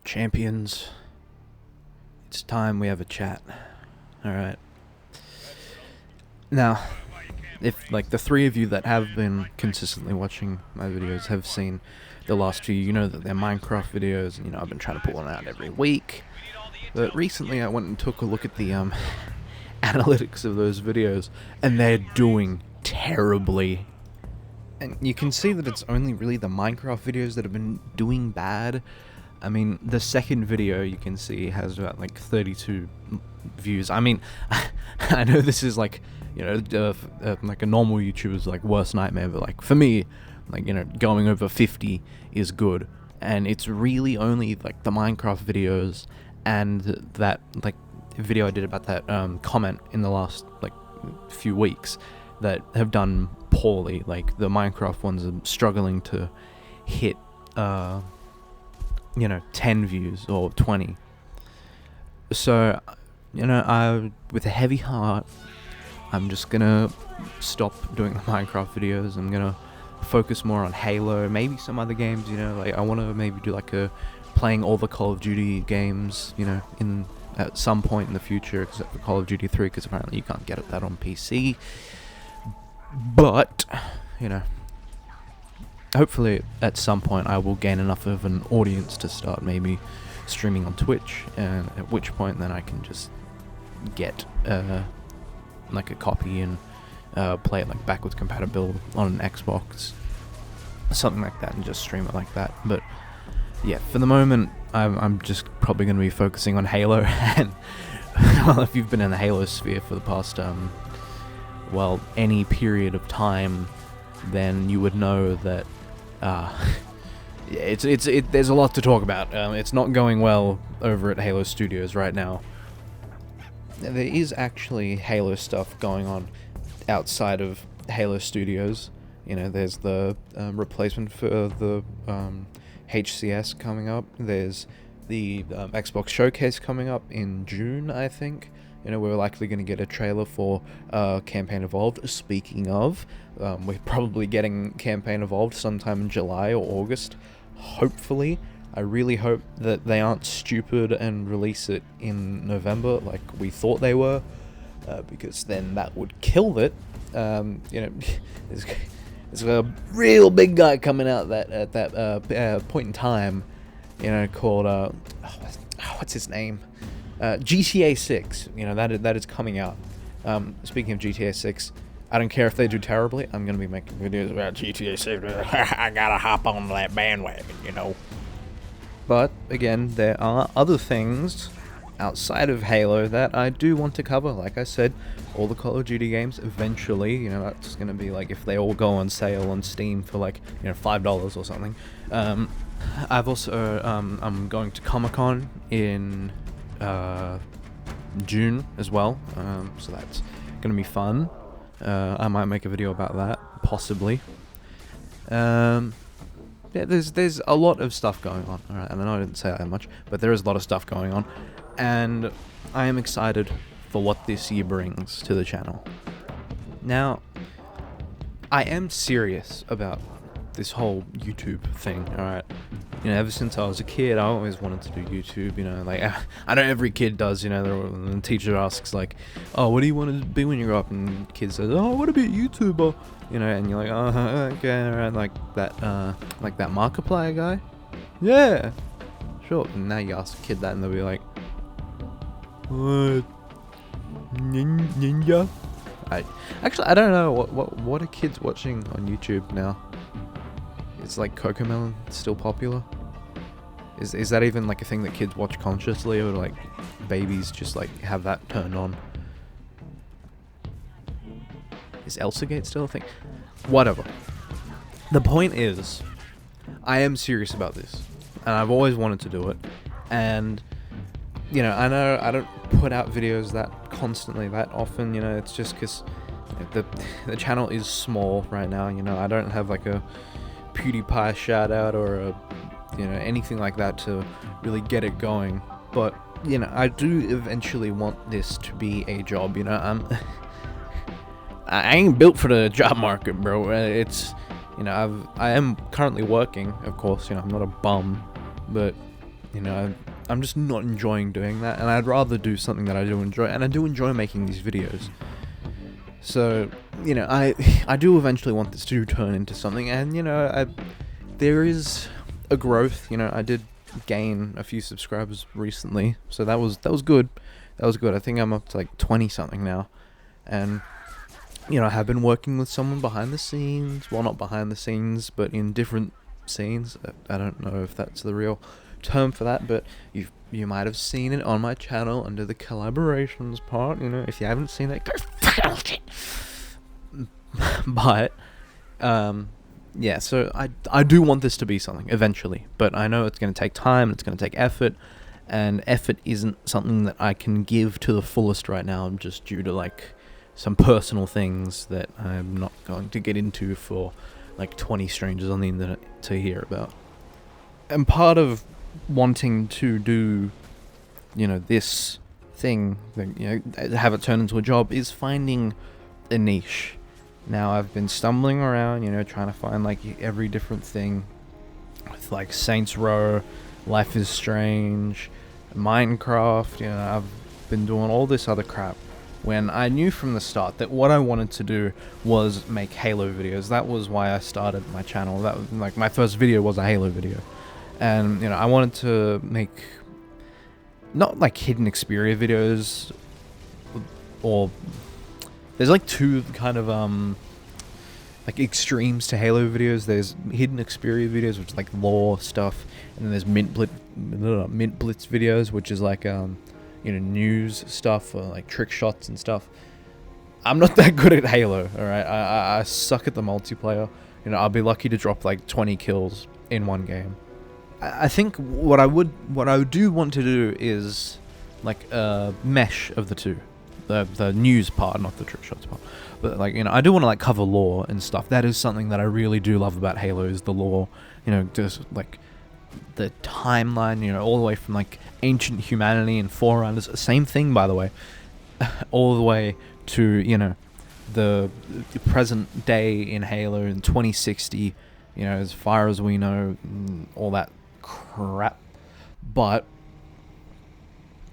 Champions, it's time we have a chat. Alright. Now, if, like, the three of you that have been consistently watching my videos have seen the last few, you know that they're Minecraft videos, and, I've been trying to put one out every week. But recently I went and took a look at the, analytics of those videos, and they're doing terribly. And you can see that it's only really the Minecraft videos that have been doing bad. I mean, the second video you can see has about like 32 views. I mean, I know this is like, like a normal YouTuber's like worst nightmare, but like for me, like, going over 50 is good. And it's really only like the Minecraft videos and that like video I did about that comment in the last like few weeks that have done poorly. Like the Minecraft ones are struggling to hit 10 views or 20. So, with a heavy heart, I'm just gonna stop doing the Minecraft videos. I'm gonna focus more on Halo, maybe some other games, like I want to maybe do like playing all the Call of Duty games, in at some point in the future, except for Call of Duty 3, because apparently you can't get that on PC. But, hopefully at some point I will gain enough of an audience to start maybe streaming on Twitch, and at which point then I can just get like a copy and play it like backwards compatible on an Xbox, something like that, and just stream it like that. But yeah, for the moment I'm just probably going to be focusing on Halo. And well, if you've been in the Halo sphere for the past any period of time, then you would know that there's a lot to talk about. It's not going well over at Halo Studios right now. There is actually Halo stuff going on outside of Halo Studios. There's the replacement for the HCS coming up. There's the Xbox Showcase coming up in June, I think. We're likely going to get a trailer for Campaign Evolved. Speaking of, we're probably getting Campaign Evolved sometime in July or August. Hopefully. I really hope that they aren't stupid and release it in November like we thought they were, because then that would kill it. There's a real big guy coming out at that point in time, called what's his name? GTA 6. That is coming out. Speaking of GTA 6, I don't care if they do terribly. I'm gonna be making videos about GTA 6. I gotta hop on that bandwagon, But again, there are other things outside of Halo that I do want to cover. Like I said, all the Call of Duty games eventually, that's going to be like if they all go on sale on Steam for like, $5 or something. I've also, I'm going to Comic-Con in June as well, so that's going to be fun. I might make a video about that, possibly. Yeah, there's a lot of stuff going on, alright, and I know I didn't say that much, but there is a lot of stuff going on, and I am excited for what this year brings to the channel. Now, I am serious about this whole YouTube thing, alright? Ever since I was a kid, I always wanted to do YouTube, like, I know every kid does, the teacher asks, like, oh, what do you want to be when you grow up? And the kid says, oh, I want to be a YouTuber, and you're like, oh, okay, alright, like that Markiplier guy? Yeah, sure. And now you ask a kid that, and they'll be like, what? Ninja? I don't know, what are kids watching on YouTube now? Is like Cocomelon still popular? Is that even like a thing that kids watch consciously, or like babies just like have that turned on? Is Elsagate still a thing? Whatever. The point is, I am serious about this, and I've always wanted to do it, and I know I don't put out videos that constantly, that often, it's just because the channel is small right now, I don't have like a PewDiePie shout out or anything like that to really get it going. But I do eventually want this to be a job. I ain't built for the job market, bro. It's I am currently working, of course. I'm not a bum, but I'm just not enjoying doing that, and I'd rather do something that I do enjoy, and I do enjoy making these videos. So, I do eventually want this to turn into something, and, there is a growth. I did gain a few subscribers recently, so that was good. That was good. I think I'm up to like 20 something now, and I have been working with someone behind the scenes. Well, not behind the scenes, but in different scenes. I don't know if that's the real term for that, but you might have seen it on my channel under the collaborations part. If you haven't seen it, go fucking watch it. But yeah, so I do want this to be something eventually, but I know it's going to take time, it's going to take effort, and effort isn't something that I can give to the fullest right now, just due to like some personal things that I'm not going to get into for like 20 strangers on the internet to hear about. And part of wanting to do, this thing, have it turn into a job, is finding a niche. Now, I've been stumbling around, trying to find like every different thing with like Saints Row, Life is Strange, Minecraft. I've been doing all this other crap when I knew from the start that what I wanted to do was make Halo videos. That was why I started my channel. That was like my first video was a Halo video. And, I wanted to make not like hidden Xperia videos, or there's like two kind of like extremes to Halo videos. There's hidden Xperia videos, which is like lore stuff, and then there's Mint Blitz videos, which is like news stuff, or like trick shots and stuff. I'm not that good at Halo, alright? I suck at the multiplayer. I'll be lucky to drop like 20 kills in one game. I think what I do want to do is like a mesh of the two. The news part, not the trick shots part. But like, I do want to like cover lore and stuff. That is something that I really do love about Halo, is the lore. Just like the timeline, all the way from like ancient humanity and Forerunners. Same thing, by the way. All the way to, the present day in Halo in 2060, as far as we know, all that crap. But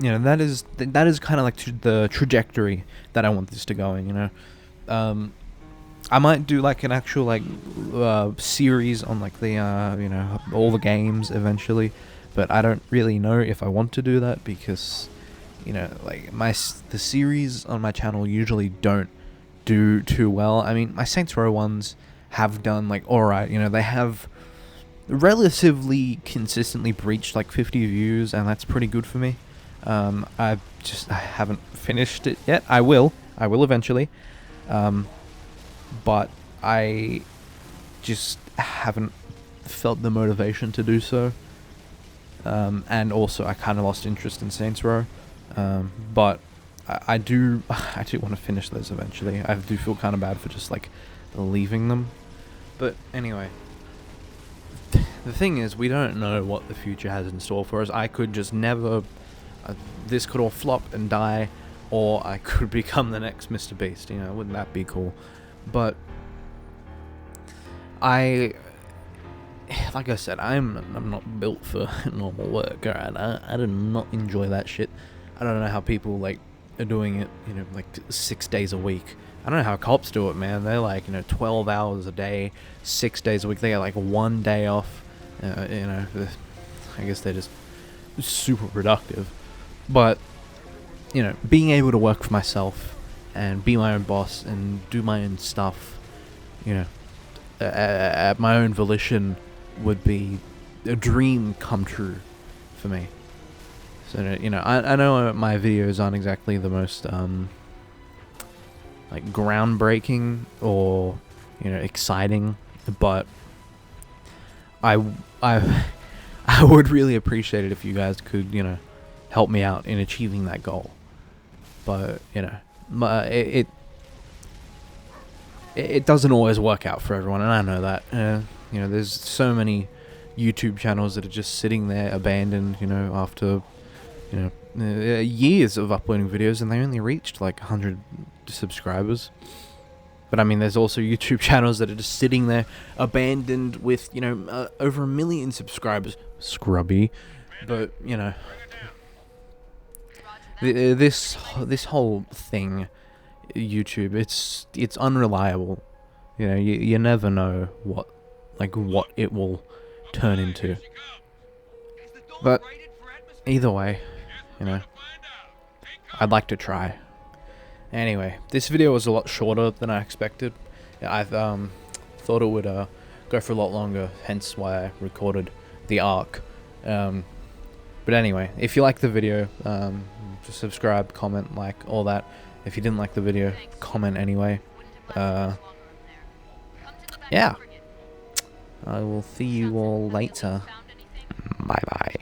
that is kind of like the trajectory that I want this to go in. I might do like an actual like series on like the all the games eventually, but I don't really know if I want to do that, because like the series on my channel usually don't do too well. I mean, my Saints Row ones have done like alright. They have relatively consistently breached like 50 views, and that's pretty good for me. I haven't finished it yet. I will eventually, but I just haven't felt the motivation to do so. And also I kind of lost interest in Saints Row, but I do want to finish those eventually. I do feel kind of bad for just like leaving them, but anyway. The thing is, we don't know what the future has in store for us. I could just never... this could all flop and die, or I could become the next Mr. Beast. Wouldn't that be cool? But like I said, I'm not built for normal work. Alright, I do not enjoy that shit. I don't know how people like are doing it, like 6 days a week. I don't know how cops do it, man. They're like 12 hours a day, 6 days a week. They get like 1 day off. I guess they're just super productive. But being able to work for myself and be my own boss and do my own stuff, at my own volition, would be a dream come true for me. So I know my videos aren't exactly the most like groundbreaking or exciting, but I would really appreciate it if you guys could help me out in achieving that goal. But it doesn't always work out for everyone, and I know that. There's so many YouTube channels that are just sitting there abandoned, after years of uploading videos, and they only reached like 100 subscribers. But I mean, there's also YouTube channels that are just sitting there abandoned with over 1 million subscribers, scrubby, But you know, this whole thing, YouTube, it's unreliable. You know, you never know what it will turn into. But either way, you know, I'd like to try. Anyway, this video was a lot shorter than I expected. I thought it would go for a lot longer, hence why I recorded the arc. But anyway, if you like the video, just subscribe, comment, like, all that. If you didn't like the video, comment anyway. Yeah. I will see you all later. Bye bye.